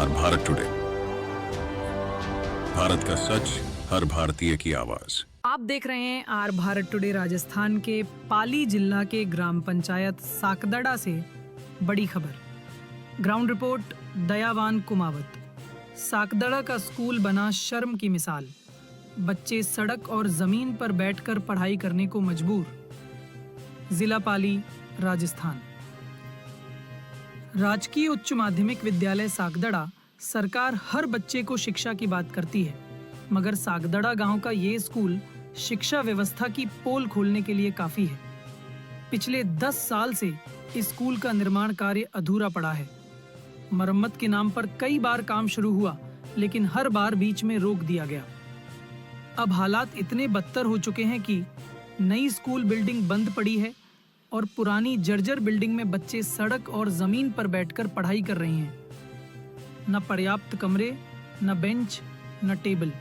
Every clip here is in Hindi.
आर भारत टुडे, भारत का सच, हर भारतीय की आवाज। आप देख रहे हैं आर भारत टुडे। राजस्थान के पाली जिला के ग्राम पंचायत साकदड़ा से बड़ी खबर। ग्राउंड रिपोर्ट दयावान कुमावत। साकदड़ा का स्कूल बना शर्म की मिसाल। बच्चे सड़क और जमीन पर बैठकर पढ़ाई करने को मजबूर। जिला पाली, राजस्थान। राजकीय उच्च माध्यमिक विद्यालय साकदड़ा। सरकार हर बच्चे को शिक्षा की बात करती है, मगर साकदड़ा गांव का ये स्कूल शिक्षा व्यवस्था की पोल खोलने के लिए काफी है। पिछले 10 साल से इस स्कूल का निर्माण कार्य अधूरा पड़ा है। मरम्मत के नाम पर कई बार काम शुरू हुआ, लेकिन हर बार बीच में रोक दिया गया। अब हालात इतने बदतर हो चुके हैं कि नई स्कूल बिल्डिंग बंद पड़ी है और पुरानी जर्जर बिल्डिंग में बच्चे सड़क और जमीन पर बैठकर पढ़ाई कर रहे हैं। न पर्याप्त कमरे, न बेंच, न टेबल।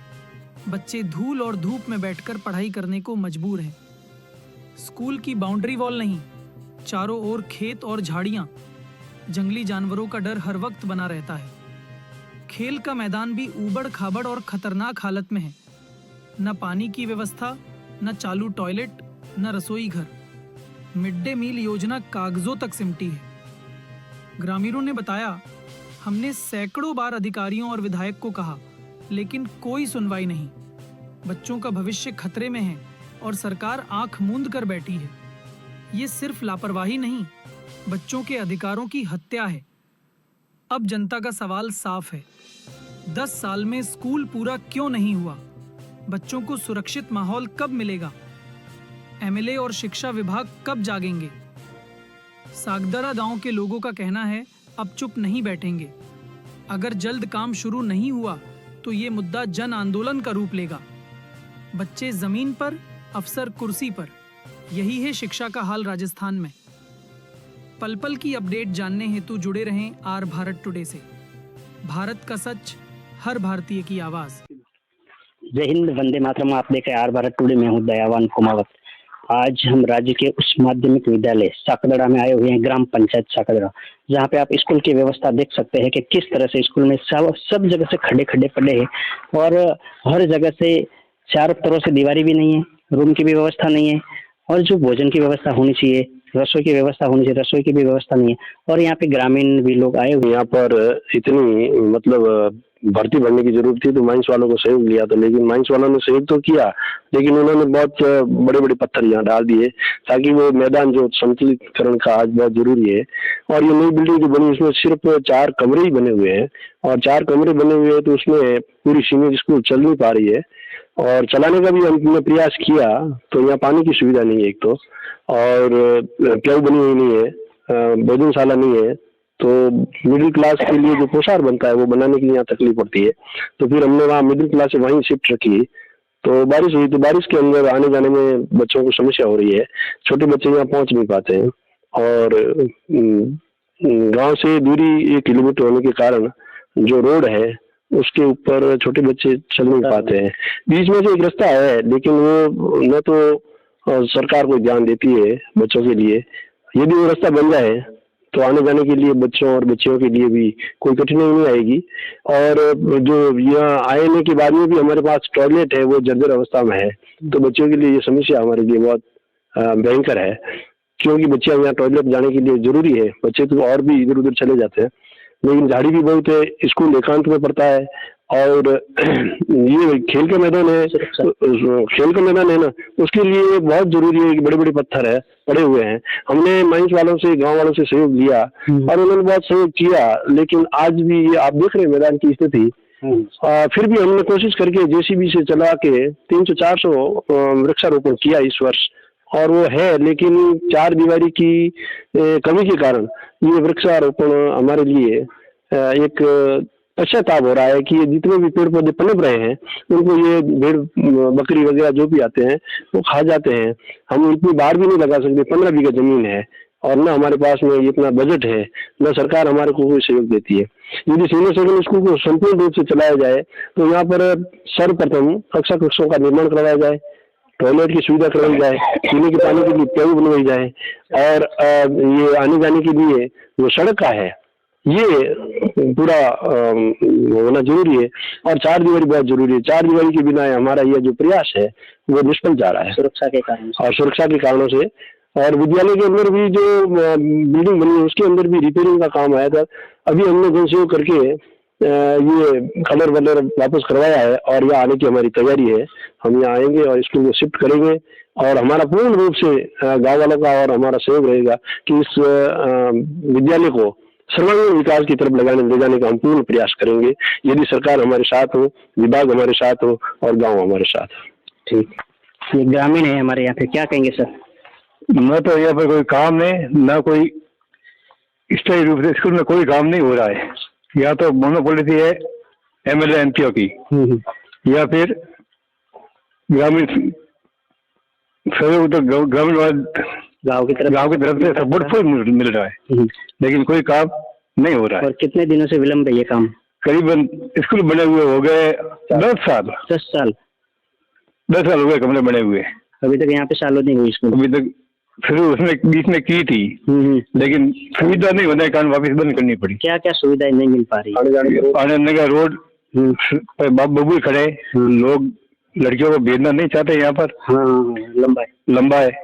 बच्चे धूल और धूप में बैठकर पढ़ाई करने को मजबूर हैं। स्कूल की बाउंड्री वॉल नहीं, चारों ओर खेत और झाड़ियां। जंगली जानवरों का डर हर वक्त बना रहता है। खेल का मैदान भी ऊबड़ खाबड़ और खतरनाक हालत में है। न पानी की व्यवस्था, न चालू टॉयलेट, न रसोई घर। मिड डे मील योजना कागजों तक सिमटी है। ग्रामीणों ने बताया, हमने सैकड़ों बार अधिकारियों और विधायक को कहा, लेकिन कोई सुनवाई नहीं। बच्चों का भविष्य खतरे में है और सरकार आंख मूंद कर बैठी है। ये सिर्फ लापरवाही नहीं, बच्चों के अधिकारों की हत्या है। अब जनता का सवाल साफ है, 10 साल में स्कूल पूरा क्यों नहीं हुआ? बच्चों को सुरक्षित माहौल कब मिलेगा? एमएलए और शिक्षा विभाग कब जागेंगे? साकदड़ा गांव के लोगों का कहना है, अब चुप नहीं बैठेंगे। अगर जल्द काम शुरू नहीं हुआ तो ये मुद्दा जन आंदोलन का रूप लेगा। बच्चे जमीन पर, अफसर कुर्सी पर। यही है शिक्षा का हाल राजस्थान में। पल पल की अपडेट जानने हेतु जुड़े रहें आर भारत टुडे से। भारत का सच, हर भारतीय की आवाज। जय हिंद, वंदे मातरम। आप देख रहे हैं आर भारत टुडे। मैं हूं दयावान कुमावत। आज हम राज्य के उच्च माध्यमिक विद्यालय साकदड़ा में आए हुए हैं, ग्राम पंचायत साकदड़ा, जहां पे आप स्कूल की व्यवस्था देख सकते हैं कि किस तरह से स्कूल में सब जगह से खड्डे खड्डे पड़े हैं और हर जगह से चारों तरफ से दीवारी भी नहीं है, रूम की भी व्यवस्था नहीं है और जो भोजन की व्यवस्था होनी चाहिए, रसोई की व्यवस्था होनी चाहिए, रसोई की भी व्यवस्था नहीं है। और यहाँ पे ग्रामीण भी लोग आए हुए। यहाँ पर इतनी भर्ती भरने की जरूरत थी तो माइंस वालों को सहयोग लिया था, लेकिन माइंस वालों ने सहयोग तो किया, लेकिन उन्होंने बहुत बड़े बड़े पत्थर यहाँ डाल दिए ताकि वो मैदान जो संतुलितकरण का आज बहुत जरूरी है। और ये नई बिल्डिंग जो बनी उसमें सिर्फ 4 कमरे ही बने हुए हैं और 4 कमरे बने हुए हैं तो उसमें पूरी सीनियर स्कूल चल नहीं पा रही है। और चलाने का भी हमने प्रयास किया तो यहाँ पानी की सुविधा नहीं है एक तो, और प्याऊ बनी हुई नहीं है, भोजनशाला नहीं है, तो मिडिल क्लास के लिए जो पोशाक बनता है वो बनाने के लिए यहाँ तकलीफ पड़ती है। तो फिर हमने वहाँ मिडिल क्लास से वहीं शिफ्ट रखी। तो बारिश हुई तो बारिश के अंदर आने जाने में बच्चों को समस्या हो रही है, छोटे बच्चे यहाँ पहुंच नहीं पाते हैं और गांव से दूरी 1 किलोमीटर होने के कारण जो रोड है उसके ऊपर छोटे बच्चे चल नहीं पाते हैं। बीच में से एक रास्ता है, लेकिन वो न तो सरकार को ध्यान देती है बच्चों के लिए। यदि वो रास्ता बन जाए तो आने जाने के लिए बच्चों और बच्चियों के लिए भी कोई कठिनाई नहीं आएगी। और जो यहाँ आने के बाद में भी हमारे पास टॉयलेट है वो जर्जर अवस्था में है, तो बच्चों के लिए ये समस्या हमारे लिए बहुत भयंकर है, क्योंकि बच्चे यहाँ टॉयलेट जाने के लिए जरूरी है। बच्चे तो और भी इधर उधर चले जाते हैं, लेकिन झाड़ी भी बहुत है, स्कूल एकांत में पड़ता है और ये खेल का मैदान है, खेल का मैदान है ना, उसके लिए बहुत जरूरी है कि बड़े बड़े पत्थर है पड़े हुए हैं। हमने माइंस वालों से, गांव वालों से सहयोग लिया और उन्होंने बहुत सहयोग किया, लेकिन आज भी ये आप देख रहे हैं मैदान की स्थिति। फिर भी हमने कोशिश करके जेसीबी से चला के 300-400 वृक्षारोपण किया इस वर्ष, और वो है, लेकिन 4 दीवारी की कमी के कारण ये वृक्षारोपण हमारे लिए एक पश्चाताप हो रहा है कि ये जितने भी पेड़ पौधे पनप रहे हैं उनको ये भेड़ बकरी वगैरह जो भी आते हैं वो खा जाते हैं। हम इतनी बार भी नहीं लगा सकते, 15 बीघा जमीन है और न हमारे पास में इतना बजट है, न सरकार हमारे को कोई सहयोग देती है। यदि सीनियर सेकेंडरी स्कूल को संपूर्ण रूप से चलाया जाए तो यहाँ पर सर्वप्रथम कक्षों का निर्माण करवाया जाए, टॉयलेट की सुविधा करवाई जाए, पीने के पानी के लिए प्याऊ बनवाई जाए और ये आने जाने के लिए जो सड़क का है ये पूरा होना जरूरी है। और चार दीवारी बहुत जरूरी है। चार दीवारी के बिना हमारा ये जो प्रयास है वो निष्फल जा रहा है सुरक्षा के कारण और सुरक्षा के कारणों से। और विद्यालय के अंदर भी जो बिल्डिंग बनी है उसके अंदर भी रिपेयरिंग का काम आया था। अभी हमने जनसहयोग करके ये कलर वलर वापस करवाया है और यहाँ आने की हमारी तैयारी है। हम यहाँ आएंगे और स्कूल को शिफ्ट करेंगे और हमारा पूर्ण रूप से गाँव वालों का और हमारा सहयोग रहेगा कि इस विद्यालय को सर्वांगीण विकास की तरफ ले जाने का हम पूर्ण प्रयास करेंगे यदि सरकार हमारे साथ हो, विभाग हमारे साथ हो और गांव हमारे साथ हो। ठीक, ये ग्रामीण है हमारे यहाँ पे, क्या कहेंगे सर? न तो यहाँ पर कोई काम है, न कोई स्थायी रूप से स्कूल में कोई काम नहीं हो रहा है। या तो मोनोपोलिसी है एमएलए एमपीओ की, या फिर ग्रामीण सहयोग तो ग्रामीण गाँव की तरफ से सपोर्ट फुल मिल रहा है, लेकिन कोई काम नहीं हो रहा है। और कितने दिनों से विलम्ब है ये काम? करीबन स्कूल बने हुए हो गए 10 साल। 10 साल 10 साल हो गए कमरे बने हुए। अभी तक यहाँ पे चालू नहीं हुई स्कूल? अभी तक शुरू उसने बीच में की थी, लेकिन सुविधा नहीं होने के कारण वापस बंद करनी पड़ी। क्या क्या सुविधाएं नहीं मिल पा रही? आने जाने का रोड बाप बबू खड़े, लोग लड़कियों को भेजना नहीं चाहते यहाँ पर। लंबा है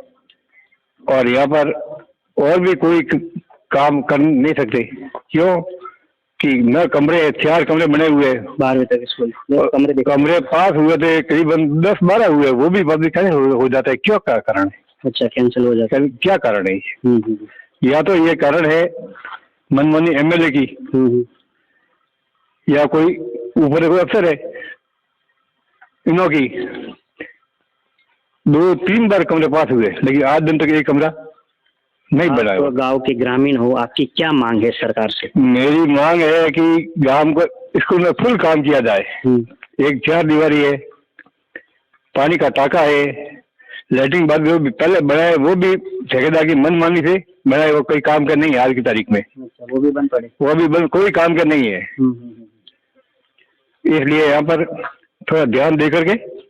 और यहाँ पर और भी कोई काम कर नहीं सकते। क्यों कि न कमरे, 4 कमरे बने हुए 12वीं तक स्कूल कमरे पास हुए थे, करीबन 10-12 हुए, वो भी वापस हो जाता है। क्यों, क्या कारण है? अच्छा, कैंसिल हो जाता है। क्या कारण है? या तो ये कारण है मनमानी एमएलए की, या कोई ऊपर कोई अफसर है इनों की। 2-3 बार कमरे पास हुए, लेकिन आज दिन तक एक कमरा नहीं बना है। तो गांव के ग्रामीण हो, आपकी क्या मांग है सरकार से? मेरी मांग है कि गांव को स्कूल में फुल काम किया जाए। एक 4 दीवारी है, पानी का टाका है, लैट्रिन बाद जो पहले बनाए वो भी ठेकेदार की मनमानी से बनाए, वो कोई काम का नहीं है आज की तारीख में। अच्छा, वो भी बंद पड़े? वो भी बंद, कोई काम का नहीं है। इसलिए यहाँ पर थोड़ा ध्यान दे करके